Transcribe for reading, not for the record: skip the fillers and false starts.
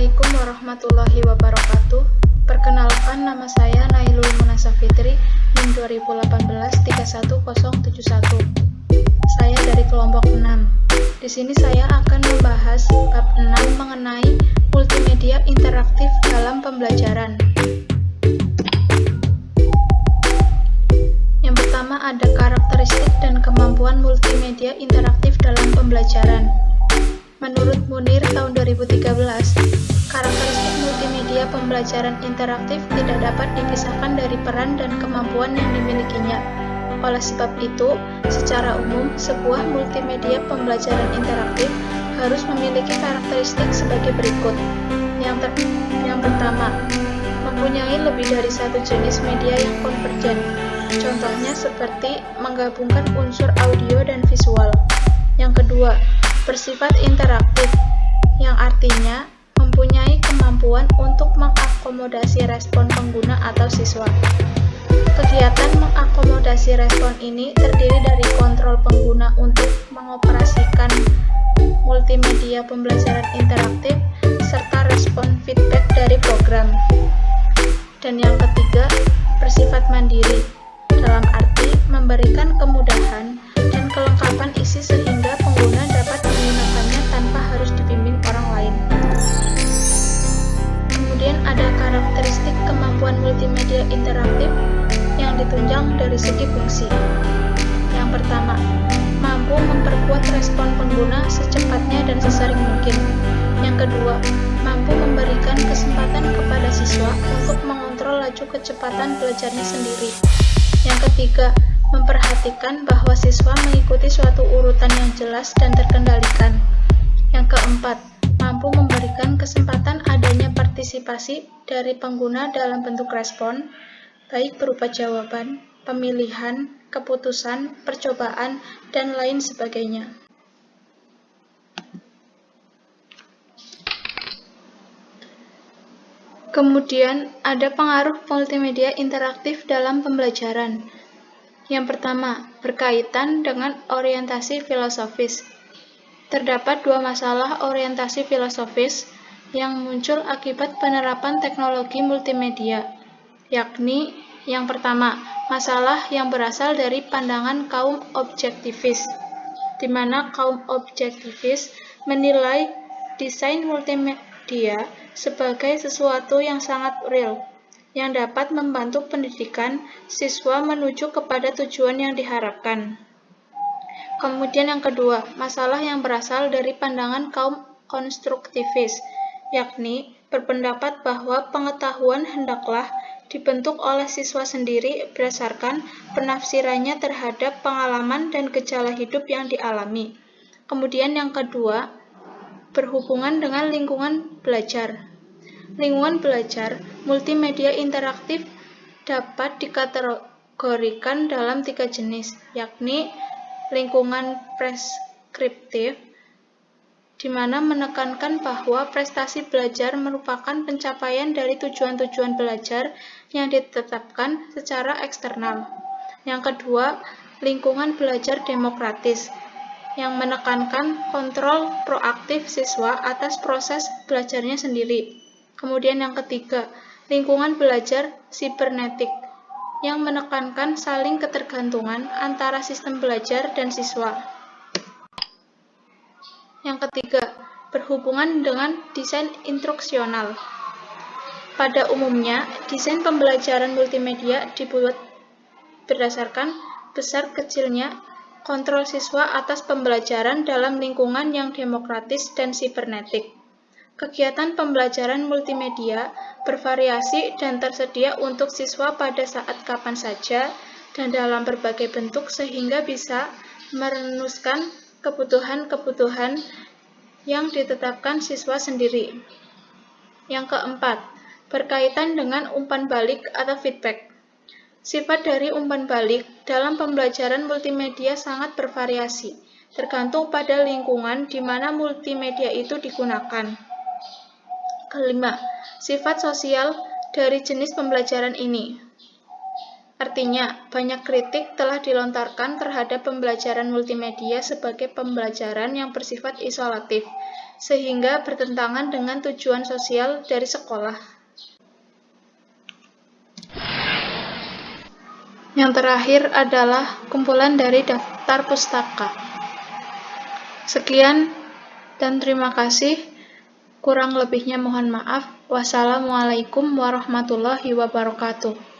Assalamualaikum warahmatullahi wabarakatuh. Perkenalkan, nama saya Nailul Munasa Fitri, NIM 2018-31071. Saya dari kelompok 6. Di sini saya akan membahas bab 6 mengenai multimedia interaktif dalam pembelajaran. Yang pertama ada karakteristik dan kemampuan multimedia interaktif dalam pembelajaran. Menurut Munir tahun 2013, karakteristik multimedia pembelajaran interaktif tidak dapat dipisahkan dari peran dan kemampuan yang dimilikinya. Oleh sebab itu, secara umum, sebuah multimedia pembelajaran interaktif harus memiliki karakteristik sebagai berikut. Yang pertama, mempunyai lebih dari satu jenis media yang konvergen. Contohnya seperti menggabungkan unsur audio dan visual. Yang kedua, bersifat interaktif, yang artinya mempunyai kemampuan untuk mengakomodasi respon pengguna atau siswa. Kegiatan mengakomodasi respon ini terdiri dari kontrol pengguna untuk mengoperasikan multimedia pembelajaran interaktif serta respon feedback dari program. Dan yang ketiga, bersifat mandiri, dalam arti memberikan kemudahan dan kelengkapan isi sehingga pengguna dapat menggunakannya tanpa harus dibimbing orang lain. Kemudian ada karakteristik kemampuan multimedia interaktif yang ditunjang dari segi fungsi. Yang pertama, mampu memperkuat respon pengguna secepatnya dan sesering mungkin. Yang kedua, mampu memberikan kesempatan kepada siswa untuk mengontrol laju kecepatan belajarnya sendiri. Yang ketiga, memperhatikan bahwa siswa mengikuti suatu urutan yang jelas dan terkendalikan. Yang keempat, mampu memberikan kesempatan adanya partisipasi dari pengguna dalam bentuk respon, baik berupa jawaban, pemilihan, keputusan, percobaan, dan lain sebagainya. Kemudian, ada pengaruh multimedia interaktif dalam pembelajaran. Yang pertama, berkaitan dengan orientasi filosofis. Terdapat dua masalah orientasi filosofis yang muncul akibat penerapan teknologi multimedia, yakni yang pertama, masalah yang berasal dari pandangan kaum objektivis, di mana kaum objektivis menilai desain multimedia sebagai sesuatu yang sangat real, yang dapat membantu pendidikan siswa menuju kepada tujuan yang diharapkan. Kemudian yang kedua, masalah yang berasal dari pandangan kaum konstruktivis, yakni berpendapat bahwa pengetahuan hendaklah dibentuk oleh siswa sendiri berdasarkan penafsirannya terhadap pengalaman dan gejala hidup yang dialami. Kemudian yang kedua, berhubungan dengan lingkungan belajar. Lingkungan belajar multimedia interaktif dapat dikategorikan dalam 3 jenis, yakni lingkungan preskriptif, di mana menekankan bahwa prestasi belajar merupakan pencapaian dari tujuan-tujuan belajar yang ditetapkan secara eksternal. Yang kedua, lingkungan belajar demokratis, yang menekankan kontrol proaktif siswa atas proses belajarnya sendiri. Kemudian yang ketiga, lingkungan belajar sibernetik, yang menekankan saling ketergantungan antara sistem belajar dan siswa. Yang ketiga, berhubungan dengan desain instruksional. Pada umumnya, desain pembelajaran multimedia dibuat berdasarkan besar kecilnya kontrol siswa atas pembelajaran dalam lingkungan yang demokratis dan sibernetik. Kegiatan pembelajaran multimedia bervariasi dan tersedia untuk siswa pada saat kapan saja dan dalam berbagai bentuk sehingga bisa merenuskan kebutuhan-kebutuhan yang ditetapkan siswa sendiri. Yang keempat, berkaitan dengan umpan balik atau feedback. Sifat dari umpan balik dalam pembelajaran multimedia sangat bervariasi, tergantung pada lingkungan di mana multimedia itu digunakan. Kelima, sifat sosial dari jenis pembelajaran ini. Artinya, banyak kritik telah dilontarkan terhadap pembelajaran multimedia sebagai pembelajaran yang bersifat isolatif, sehingga bertentangan dengan tujuan sosial dari sekolah. Yang terakhir adalah kumpulan dari daftar pustaka. Sekian dan terima kasih. Kurang lebihnya mohon maaf. Wassalamualaikum warahmatullahi wabarakatuh.